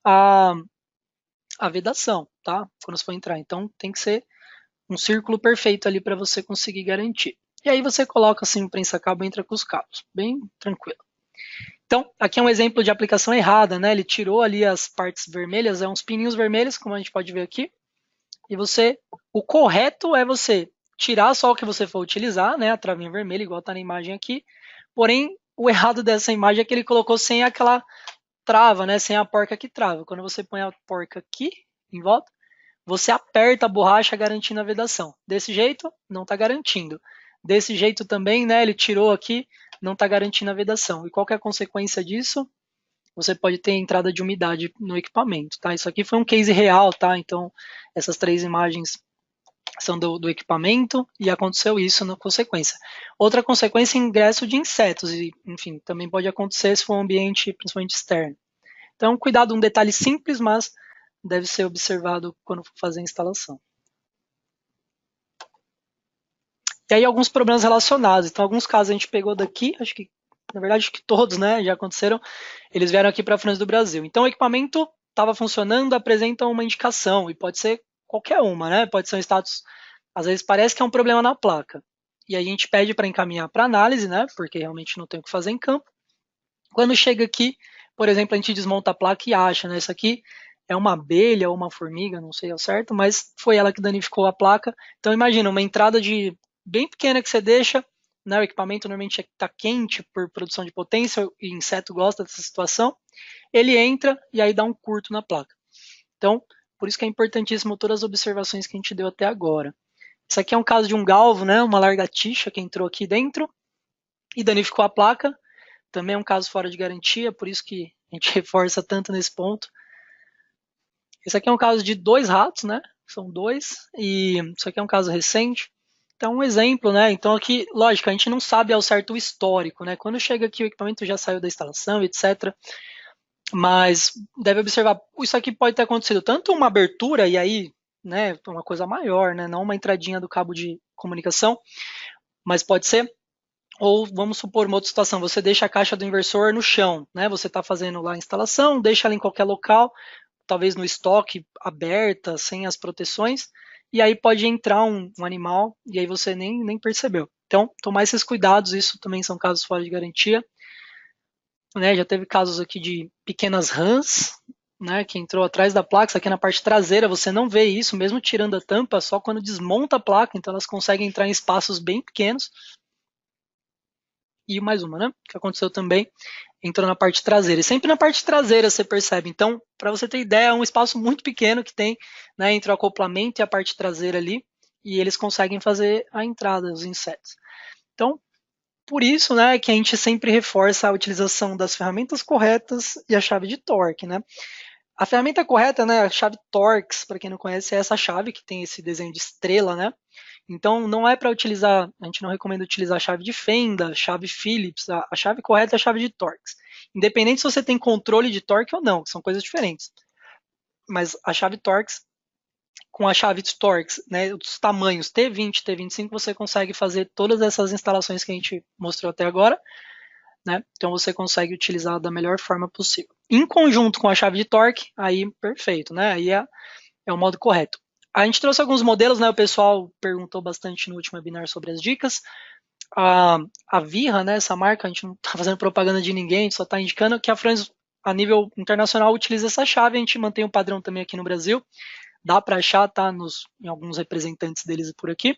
a vedação, tá? Quando você for entrar. Então tem que ser um círculo perfeito ali para você conseguir garantir. E aí você coloca assim o prensa-cabo e entra com os cabos, bem tranquilo. Então, aqui é um exemplo de aplicação errada, né? Ele tirou ali as partes vermelhas, uns pininhos vermelhos, como a gente pode ver aqui. E o correto é você tirar só o que você for utilizar, né? A travinha vermelha, igual está na imagem aqui. Porém, o errado dessa imagem é que ele colocou sem aquela trava, né? Sem a porca que trava. Quando você põe a porca aqui em volta, você aperta a borracha garantindo a vedação. Desse jeito, não está garantindo. Desse jeito também, né? Ele tirou aqui, não está garantindo a vedação. E qual que é a consequência disso? Você pode ter entrada de umidade no equipamento, tá? Isso aqui foi um case real, tá? Então, essas 3 imagens são do equipamento e aconteceu isso na consequência. Outra consequência é ingresso de insetos, e, enfim, também pode acontecer se for um ambiente principalmente externo. Então, cuidado, um detalhe simples, mas deve ser observado quando for fazer a instalação. E aí, alguns problemas relacionados. Então, alguns casos a gente pegou daqui, na verdade, acho que todos, né, já aconteceram. Eles vieram aqui para a França do Brasil. Então, o equipamento estava funcionando, apresenta uma indicação, e pode ser qualquer uma, né? Pode ser um status, às vezes parece que é um problema na placa. E aí a gente pede para encaminhar para análise, né? Porque realmente não tem o que fazer em campo. Quando chega aqui, por exemplo, a gente desmonta a placa e acha, né? Isso aqui é uma abelha ou uma formiga, não sei ao certo, mas foi ela que danificou a placa. Então imagina, uma entrada bem pequena que você deixa, né, o equipamento normalmente está quente por produção de potência, e inseto gosta dessa situação, ele entra e aí dá um curto na placa. Então, por isso que é importantíssimo todas as observações que a gente deu até agora. Isso aqui é um caso de um galvo, né, uma largatixa que entrou aqui dentro e danificou a placa. também é um caso fora de garantia, por isso que a gente reforça tanto nesse ponto. Esse aqui é um caso de 2 ratos, né? São 2, e isso aqui é um caso recente. Então, um exemplo, né? Então, aqui, lógico, a gente não sabe ao certo o histórico, né? Quando chega aqui, o equipamento já saiu da instalação, etc. Mas deve observar, isso aqui pode ter acontecido tanto uma abertura, e aí, né, uma coisa maior, né? Não uma entradinha do cabo de comunicação, mas pode ser. Ou vamos supor uma outra situação, você deixa a caixa do inversor no chão, né? Você está fazendo lá a instalação, deixa ela em qualquer local, talvez no estoque, aberta, sem as proteções, e aí pode entrar um animal e aí você nem percebeu. Então, tomar esses cuidados, isso também são casos fora de garantia. Né, já teve casos aqui de pequenas rãs, né, que entrou atrás da placa, isso aqui na parte traseira, você não vê isso, mesmo tirando a tampa, só quando desmonta a placa, então elas conseguem entrar em espaços bem pequenos. E mais uma, né, que aconteceu também, entrou na parte traseira. E sempre na parte traseira você percebe. Então, para você ter ideia, é um espaço muito pequeno que tem, né, entre o acoplamento e a parte traseira ali, e eles conseguem fazer a entrada dos insetos. Então, por isso, né, que a gente sempre reforça a utilização das ferramentas corretas e a chave de torque, né? A ferramenta correta, né, a chave Torx, para quem não conhece, é essa chave que tem esse desenho de estrela, né? Então, não é para utilizar, a gente não recomenda utilizar a chave de fenda, chave Phillips, a chave correta é a chave de Torx. Independente se você tem controle de torque ou não, que são coisas diferentes. Mas a chave Torx, com a chave de Torx, né, os tamanhos T20, T25, você consegue fazer todas essas instalações que a gente mostrou até agora, né? Então você consegue utilizar da melhor forma possível. Em conjunto com a chave de torque, aí perfeito, né? Aí é o modo correto. A gente trouxe alguns modelos, né? O pessoal perguntou bastante no último webinar sobre as dicas. A Virra, né? Essa marca, a gente não está fazendo propaganda de ninguém, a gente só está indicando que a Franz, a nível internacional, utiliza essa chave. A gente mantém o padrão também aqui no Brasil. Dá para achar, tá? Em alguns representantes deles por aqui.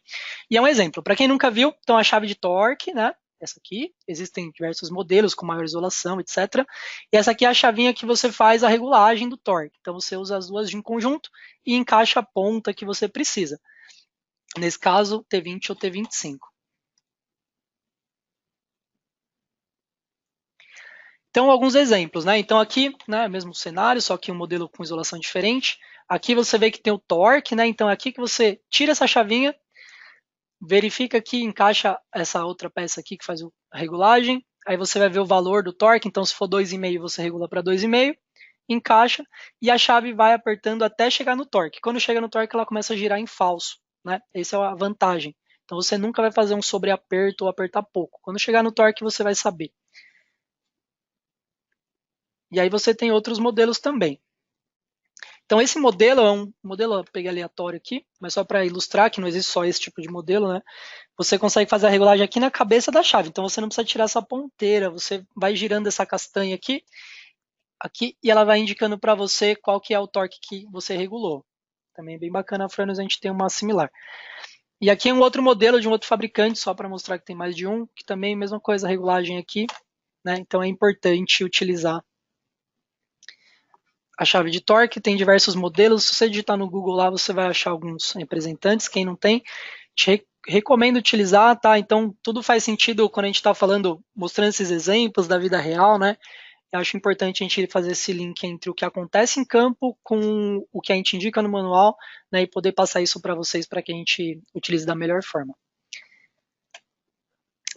E é um exemplo. Para quem nunca viu, então a chave de torque, né? Essa aqui, existem diversos modelos com maior isolação, etc. E essa aqui é a chavinha que você faz a regulagem do torque. Então você usa as duas em conjunto e encaixa a ponta que você precisa. Nesse caso, T20 ou T25. Então, alguns exemplos, né? Então aqui, né, mesmo cenário, só que um modelo com isolação diferente. Aqui você vê que tem o torque, né? Então é aqui que você tira essa chavinha, verifica que encaixa essa outra peça aqui que faz a regulagem, aí você vai ver o valor do torque, então se for 2,5 você regula para 2,5, encaixa e a chave vai apertando até chegar no torque. Quando chega no torque ela começa a girar em falso, né? Essa é a vantagem. Então você nunca vai fazer um sobreaperto ou apertar pouco. Quando chegar no torque você vai saber. E aí você tem outros modelos também. Então esse modelo é um modelo, eu peguei aleatório aqui, mas só para ilustrar que não existe só esse tipo de modelo, né? Você consegue fazer a regulagem aqui na cabeça da chave, então você não precisa tirar essa ponteira, você vai girando essa castanha aqui, e ela vai indicando para você qual que é o torque que você regulou. Também é bem bacana a Frânus, a gente tem uma similar. E aqui é um outro modelo de um outro fabricante, só para mostrar que tem mais de um, que também é a mesma coisa, a regulagem aqui, né? Então é importante utilizar a chave de torque, tem diversos modelos. Se você digitar no Google lá, você vai achar alguns representantes. Quem não tem, te recomendo utilizar, tá? Então, tudo faz sentido quando a gente está falando, mostrando esses exemplos da vida real, né? Eu acho importante a gente fazer esse link entre o que acontece em campo com o que a gente indica no manual, né? E poder passar isso para vocês para que a gente utilize da melhor forma.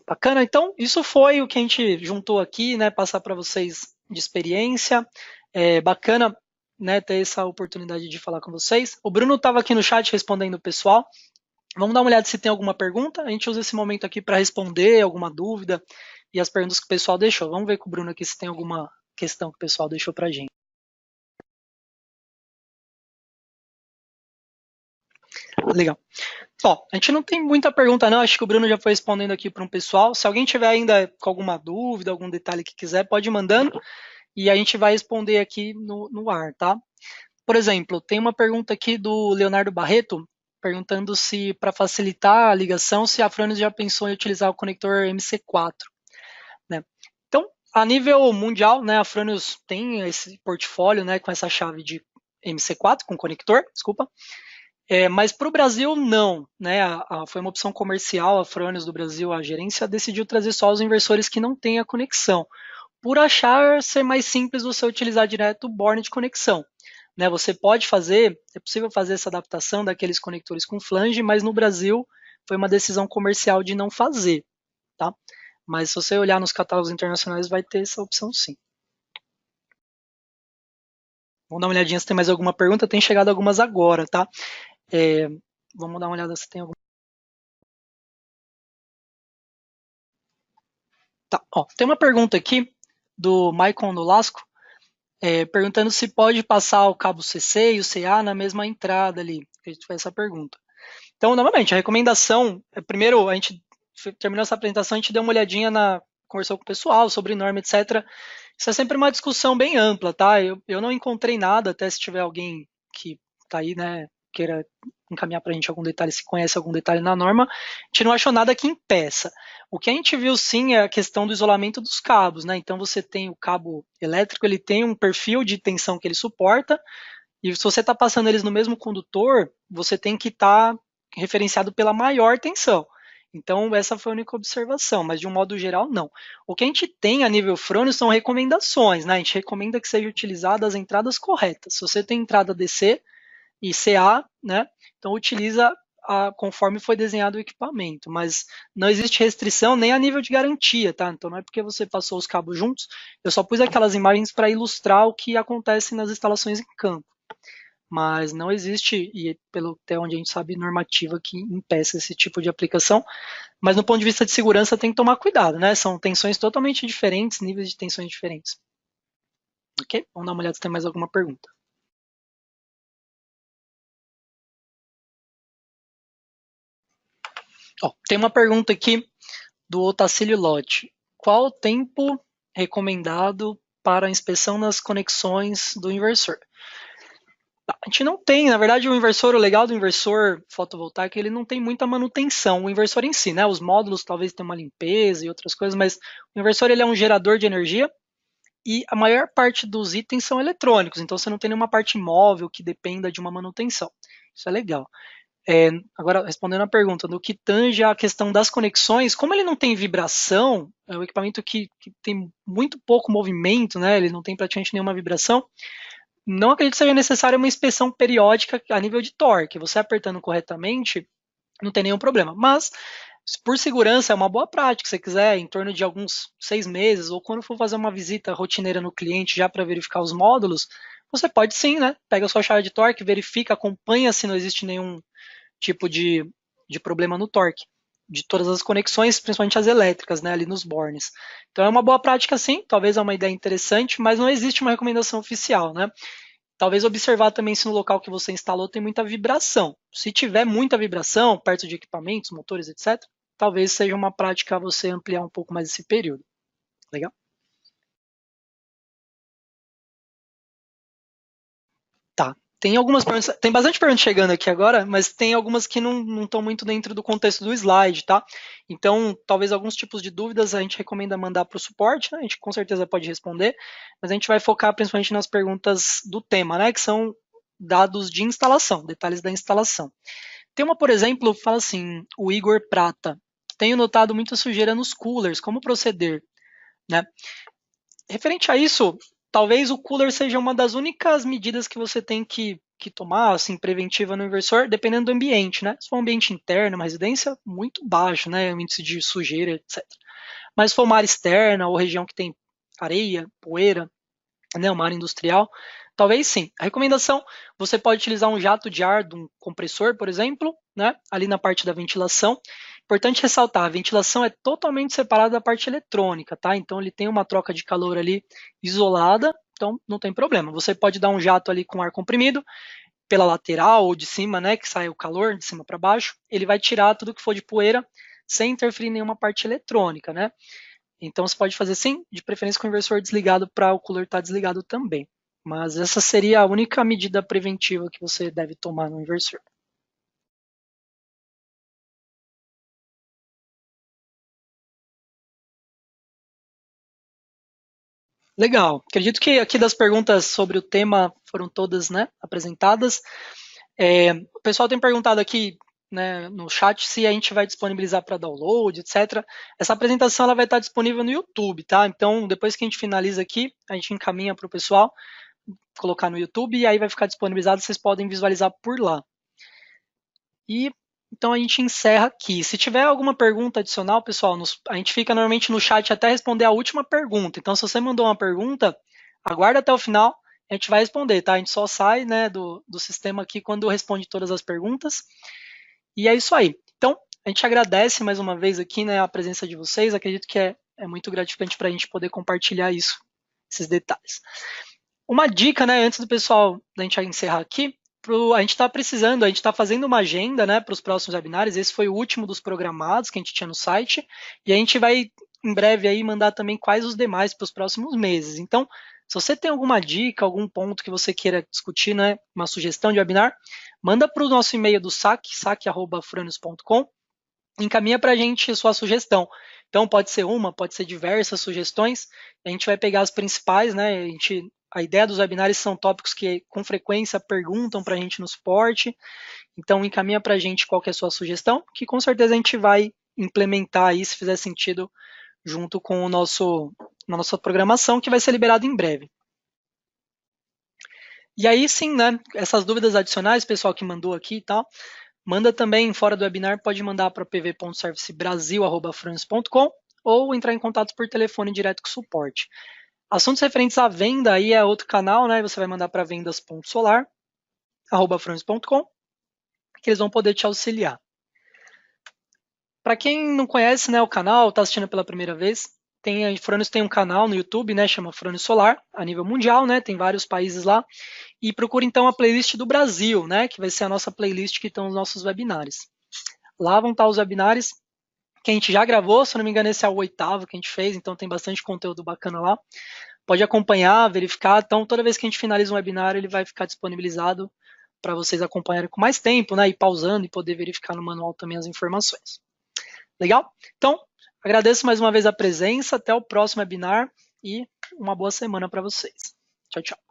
Bacana? Então, isso foi o que a gente juntou aqui, né? Passar para vocês de experiência. É bacana, né, ter essa oportunidade de falar com vocês. O Bruno estava aqui no chat respondendo o pessoal. Vamos dar uma olhada se tem alguma pergunta. A gente usa esse momento aqui para responder alguma dúvida e as perguntas que o pessoal deixou. Vamos ver com o Bruno aqui se tem alguma questão que o pessoal deixou para a gente. Legal. Ó, a gente não tem muita pergunta não, acho que o Bruno já foi respondendo aqui para um pessoal. Se alguém tiver ainda com alguma dúvida, algum detalhe que quiser, pode ir mandando e a gente vai responder aqui no ar, tá? Por exemplo, tem uma pergunta aqui do Leonardo Barreto, perguntando se, para facilitar a ligação, se a Frânus já pensou em utilizar o conector MC4. Né? Então, a nível mundial, né, a Frânus tem esse portfólio, né, com essa chave de MC4, com conector, desculpa. Mas para o Brasil, não. Né? Foi uma opção comercial, a Fronius do Brasil, a gerência decidiu trazer só os inversores que não têm a conexão, por achar ser mais simples você utilizar direto o borne de conexão. Né? Você pode fazer, é possível fazer essa adaptação daqueles conectores com flange, mas no Brasil foi uma decisão comercial de não fazer. Tá? Mas se você olhar nos catálogos internacionais, vai ter essa opção sim. Vamos dar uma olhadinha se tem mais alguma pergunta. Tem chegado algumas agora, tá? Vamos dar uma olhada se tem alguma. Tá, ó, tem uma pergunta aqui do Maicon Nolasco, perguntando se pode passar o cabo CC e o CA na mesma entrada ali. A gente faz essa pergunta. Então, novamente, a recomendação, primeiro, a gente terminou essa apresentação, a gente deu uma olhadinha conversou com o pessoal sobre norma, etc. Isso é sempre uma discussão bem ampla, tá? Eu não encontrei nada, até se tiver alguém que tá aí, né, queira encaminhar para a gente algum detalhe, se conhece algum detalhe na norma, a gente não achou nada que impeça. O que a gente viu sim é a questão do isolamento dos cabos, né? Então você tem o cabo elétrico, ele tem um perfil de tensão que ele suporta, e se você está passando eles no mesmo condutor, você tem que estar referenciado pela maior tensão. Então, essa foi a única observação, mas de um modo geral, não. O que a gente tem a nível Fronius são recomendações, né? A gente recomenda que seja utilizada as entradas corretas. Se você tem entrada DC e CA, né? Então, utiliza conforme foi desenhado o equipamento, mas não existe restrição nem a nível de garantia, tá? Então, não é porque você passou os cabos juntos, eu só pus aquelas imagens para ilustrar o que acontece nas instalações em campo. Mas não existe, e pelo até onde a gente sabe, normativa que impeça esse tipo de aplicação. Mas no ponto de vista de segurança tem que tomar cuidado, né? São tensões totalmente diferentes, níveis de tensões diferentes. Ok? Vamos dar uma olhada se tem mais alguma pergunta. Ó, tem uma pergunta aqui do Otacílio Lotti. Qual o tempo recomendado para a inspeção nas conexões do inversor? A gente não tem, na verdade, o legal do inversor fotovoltaico, ele não tem muita manutenção, o inversor em si, né? Os módulos talvez tenham uma limpeza e outras coisas, mas o inversor ele é um gerador de energia e a maior parte dos itens são eletrônicos, então você não tem nenhuma parte móvel que dependa de uma manutenção. Isso é legal. Agora, respondendo a pergunta, no que tange a questão das conexões, como ele não tem vibração, é um equipamento que tem muito pouco movimento, né? Ele não tem praticamente nenhuma vibração. Não acredito que seja necessária uma inspeção periódica a nível de torque. Você apertando corretamente, não tem nenhum problema. Mas, por segurança, é uma boa prática. Se você quiser, em torno de alguns 6 meses, ou quando for fazer uma visita rotineira no cliente já para verificar os módulos, você pode sim, né? Pega a sua chave de torque, verifica, acompanha se não existe nenhum tipo de problema no torque de todas as conexões, principalmente as elétricas, né, ali nos bornes. Então é uma boa prática sim, talvez é uma ideia interessante, mas não existe uma recomendação oficial, né? Talvez observar também se no local que você instalou tem muita vibração. Se tiver muita vibração, perto de equipamentos, motores, etc., talvez seja uma prática você ampliar um pouco mais esse período. Legal? Tá. Tem bastante perguntas chegando aqui agora, mas tem algumas que não estão muito dentro do contexto do slide, tá? Então, talvez alguns tipos de dúvidas a gente recomenda mandar para o suporte, né? A gente com certeza pode responder, mas a gente vai focar principalmente nas perguntas do tema, né? Que são dados de instalação, detalhes da instalação. Tem uma, por exemplo, fala assim, o Igor Prata. Tenho notado muita sujeira nos coolers, como proceder? Né? Referente a isso, talvez o cooler seja uma das únicas medidas que você tem que tomar, assim, preventiva no inversor, dependendo do ambiente, né? Se for um ambiente interno, uma residência, muito baixo, né? O índice de sujeira, etc. Mas se for uma área externa ou região que tem areia, poeira, né? Uma área industrial, talvez sim. A recomendação, você pode utilizar um jato de ar de um compressor, por exemplo, né? Ali na parte da ventilação. Importante ressaltar, a ventilação é totalmente separada da parte eletrônica, tá? Então ele tem uma troca de calor ali isolada, então não tem problema. Você pode dar um jato ali com ar comprimido pela lateral ou de cima, né, que sai o calor de cima para baixo, ele vai tirar tudo que for de poeira sem interferir em nenhuma parte eletrônica, né? Então você pode fazer sim, de preferência com o inversor desligado para o cooler estar desligado também. Mas essa seria a única medida preventiva que você deve tomar no inversor. Legal. Acredito que aqui das perguntas sobre o tema foram todas, né, apresentadas. O pessoal tem perguntado aqui, né, no chat se a gente vai disponibilizar para download, etc. Essa apresentação ela vai estar disponível no YouTube, tá? Então, depois que a gente finaliza aqui, a gente encaminha para o pessoal colocar no YouTube e aí vai ficar disponibilizado, vocês podem visualizar por lá. E então a gente encerra aqui. Se tiver alguma pergunta adicional, pessoal, a gente fica normalmente no chat até responder a última pergunta. Então, se você mandou uma pergunta, aguarda até o final, a gente vai responder, tá? A gente só sai, né, do sistema aqui quando responde todas as perguntas. E é isso aí. Então, a gente agradece mais uma vez aqui, né, a presença de vocês. Acredito que é muito gratificante para a gente poder compartilhar isso, esses detalhes. Uma dica, né, antes do pessoal, da gente encerrar aqui, a gente está precisando, a gente está fazendo uma agenda, né, para os próximos webinários. Esse foi o último dos programados que a gente tinha no site, e a gente vai em breve aí mandar também quais os demais para os próximos meses. Então, se você tem alguma dica, algum ponto que você queira discutir, né, uma sugestão de webinar, manda para o nosso e-mail do saque@fronius.com, encaminha para a gente a sua sugestão. Então, pode ser uma, pode ser diversas sugestões, a gente vai pegar as principais, né, a ideia dos webinários são tópicos que com frequência perguntam para a gente no suporte, então encaminha para a gente qual que é a sua sugestão, que com certeza a gente vai implementar aí, se fizer sentido, junto com na nossa programação, que vai ser liberado em breve. E aí sim, né, essas dúvidas adicionais, pessoal que mandou aqui e tal, manda também fora do webinar, pode mandar para pv.servicebrasil@fronius.com ou entrar em contato por telefone direto com o suporte. Assuntos referentes à venda aí é outro canal, né? Você vai mandar para vendas.solar@fronius.com, que eles vão poder te auxiliar. Para quem não conhece, né, o canal, está assistindo pela primeira vez, a Fronius tem um canal no YouTube, né, chama Fronius Solar, a nível mundial, né? Tem vários países lá. E procura então a playlist do Brasil, né? Que vai ser a nossa playlist que estão os nossos webinários. Lá vão estar os webinários que a gente já gravou, se não me engano, esse é o 8º que a gente fez, então tem bastante conteúdo bacana lá. Pode acompanhar, verificar. Então, toda vez que a gente finaliza um webinar, ele vai ficar disponibilizado para vocês acompanharem com mais tempo, né? E pausando e poder verificar no manual também as informações. Legal? Então, agradeço mais uma vez a presença. Até o próximo webinar e uma boa semana para vocês. Tchau, tchau.